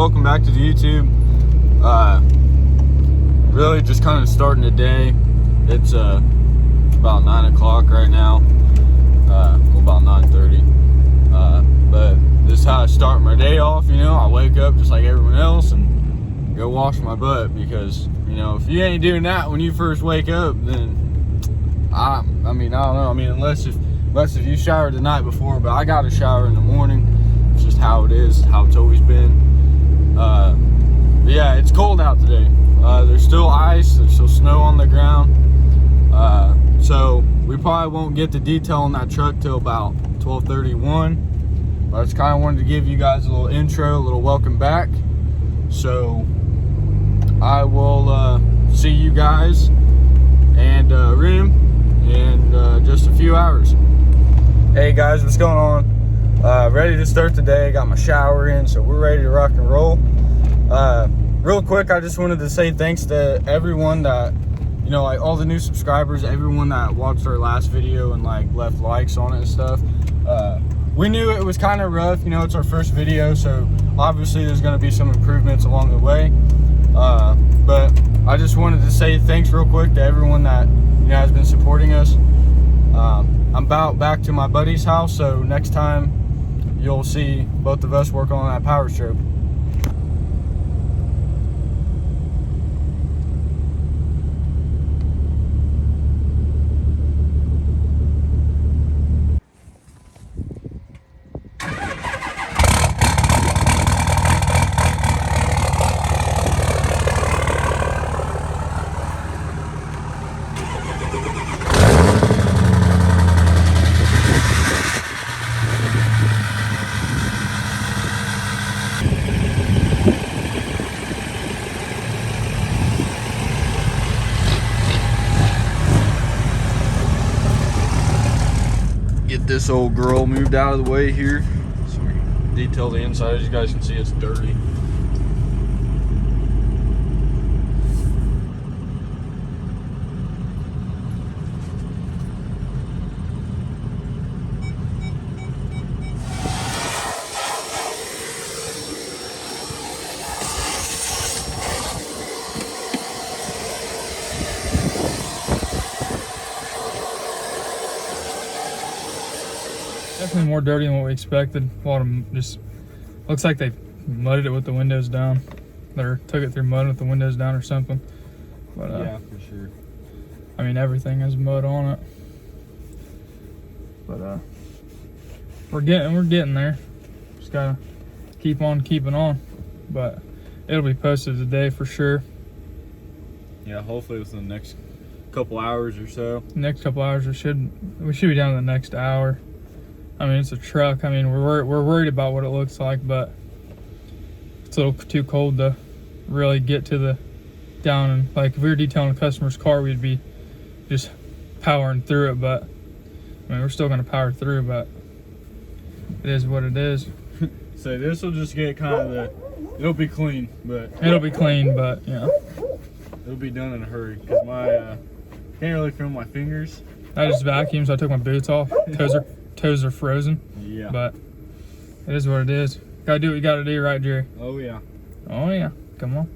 welcome back to the YouTube. Really just kind of starting the day. It's about 9 o'clock right now. Well, about 9:30. But this is how I start my day off. You know, I wake up just like everyone else and go wash my butt, because you know, if you ain't doing that when you first wake up, then I mean, I don't know. I mean, unless if you showered the night before, but I got a shower in the morning. It's just how it is, how it's always been. But yeah, it's cold out today. There's still ice, there's still snow on the ground. So we probably won't get the detail on that truck till about 12:31. But I just kind of wanted to give you guys a little intro, a little welcome back. So I will see you guys and Rim in just a few hours. Hey guys, what's going on? Ready to start the day. Got my shower in, so we're ready to rock and roll. Real quick, I just wanted to say thanks to everyone that, you know, like all the new subscribers, everyone that watched our last video and like left likes on it and stuff. We knew it was kind of rough, you know, it's our first video, so obviously there's going to be some improvements along the way. But I just wanted to say thanks real quick to everyone that, you know, has been supporting us. I'm about back to my buddy's house, so next time you'll see both of us working on that Powerstroke. Get this old girl moved out of the way here, so we can detail the inside. As you guys can see, it's dirty. Definitely more dirty than what we expected. A lot of just looks like they mudded it with the windows down, or took it through mud with the windows down or something. But yeah, for sure. I mean, everything has mud on it. But we're getting there. Just gotta keep on keeping on. But it'll be posted today for sure. Yeah, hopefully within the next couple hours or so. Next couple hours, we should be down in the next hour. I mean, it's a truck. I mean, we're worried about what it looks like, but it's a little too cold to really get to the down. And like, if we were detailing a customer's car, we'd be just powering through it. But I mean, we're still gonna power through, but it is what it is. So this will just get kind of it'll be clean, but it'll be clean, but yeah, it'll be done in a hurry, because my can't really feel my fingers. I just vacuumed, so I took my boots off. Toes are frozen. Yeah. But it is what it is. Gotta do what you gotta do, right, Jerry? Oh yeah. Oh yeah. Come on.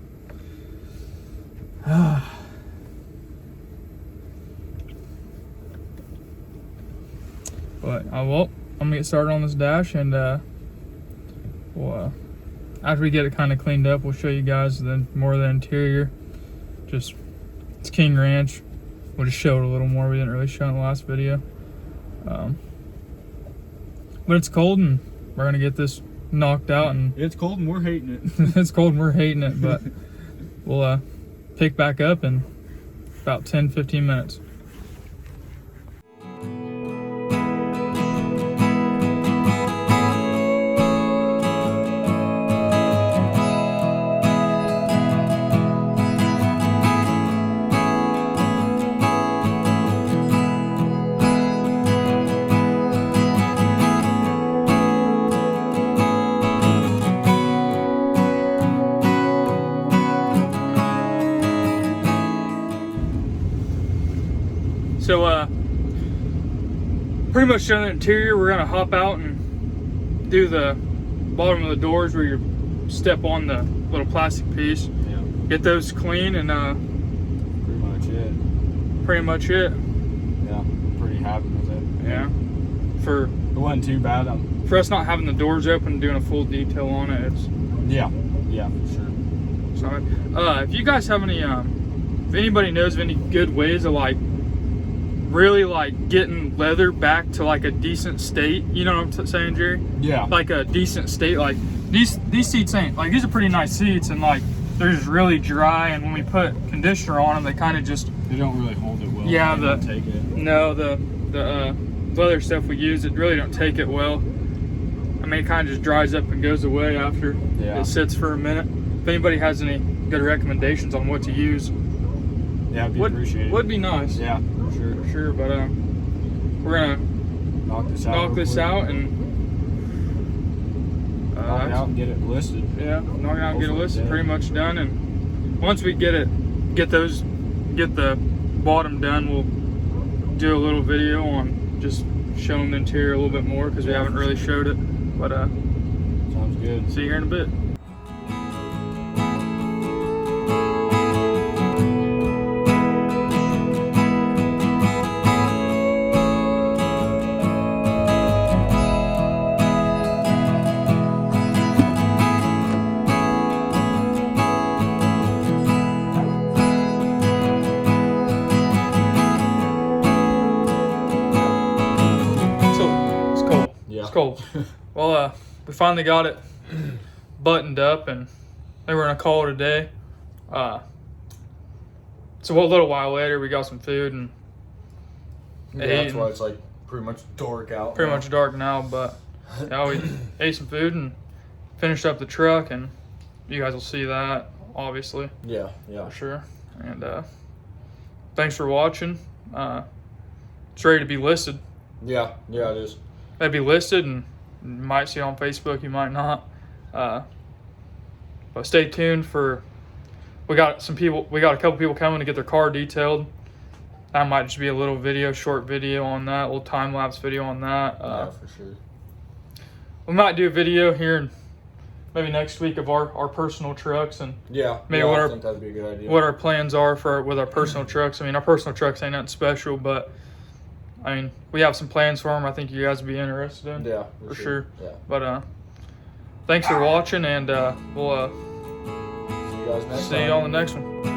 But I'm gonna get started on this dash, and we'll, after we get it kind of cleaned up, we'll show you guys more of the interior. Just, it's King Ranch. We'll just show it a little more. We didn't really show in the last video. But it's cold, and we're gonna get this knocked out. And it's cold and we're hating it. It's cold and we're hating it, but we'll pick back up in about 10-15 minutes. So pretty much done the interior. We're gonna hop out and do the bottom of the doors where your step on the little plastic piece, Yeah. get those clean, and Pretty much it. Yeah, I'm pretty happy with it. Yeah. For It wasn't too bad. for us not having the doors open and doing a full detail on it, it's Yeah, for sure. so. If you guys have any, if anybody knows of any good ways of like really like getting leather back to like a decent state, you know what I'm saying, Jerry? Yeah. Like a decent state. Like these seats ain't like, these are pretty nice seats, and like they're just really dry, and when we put conditioner on them, they kind of just, They don't really hold it well. Yeah, They don't take it. no, the leather stuff we use, it really don't take it well. I mean, it kind of just dries up and goes away after Yeah. it sits for a minute. If anybody has any good recommendations on what to use, Yeah, it'd be appreciated. would be nice. Yeah, for sure. For sure, but we're gonna Knock this out. knock real this quick. out and Knock it out and get it listed. yeah, knock it out and get it Hopefully listed. it's Pretty much done, and once we get the bottom done, we'll do a little video on just showing the interior a little bit more, because we haven't really showed it. But Sounds good. see you here in a bit. So it's cold. Yeah. It's cold. Well, we finally got it buttoned up, and they were gonna call it a day. So a little while later, we got some food and Yeah, ate, that's and why it's like pretty much dark out. pretty now. much dark now. But yeah, we ate some food and finished up the truck, and you guys will see that obviously Yeah. for sure. And thanks for watching. It's ready to be listed. Yeah, it is. It'll be listed, and you might see it on Facebook, you might not. But stay tuned for. We got a couple people coming to get their car detailed. That might just be a little video, short video on that, a little time lapse video on that. Yeah, for sure. We might do a video here in maybe next week of our personal trucks, and Yeah, maybe yeah, what I our- think that'd be a good idea. what our plans are with our personal trucks. I mean, our personal trucks ain't nothing special, but I mean, we have some plans for them. I think you guys would be interested in. Yeah, for sure. Yeah. But thanks for watching, and we'll See you guys next see time. you on the next one.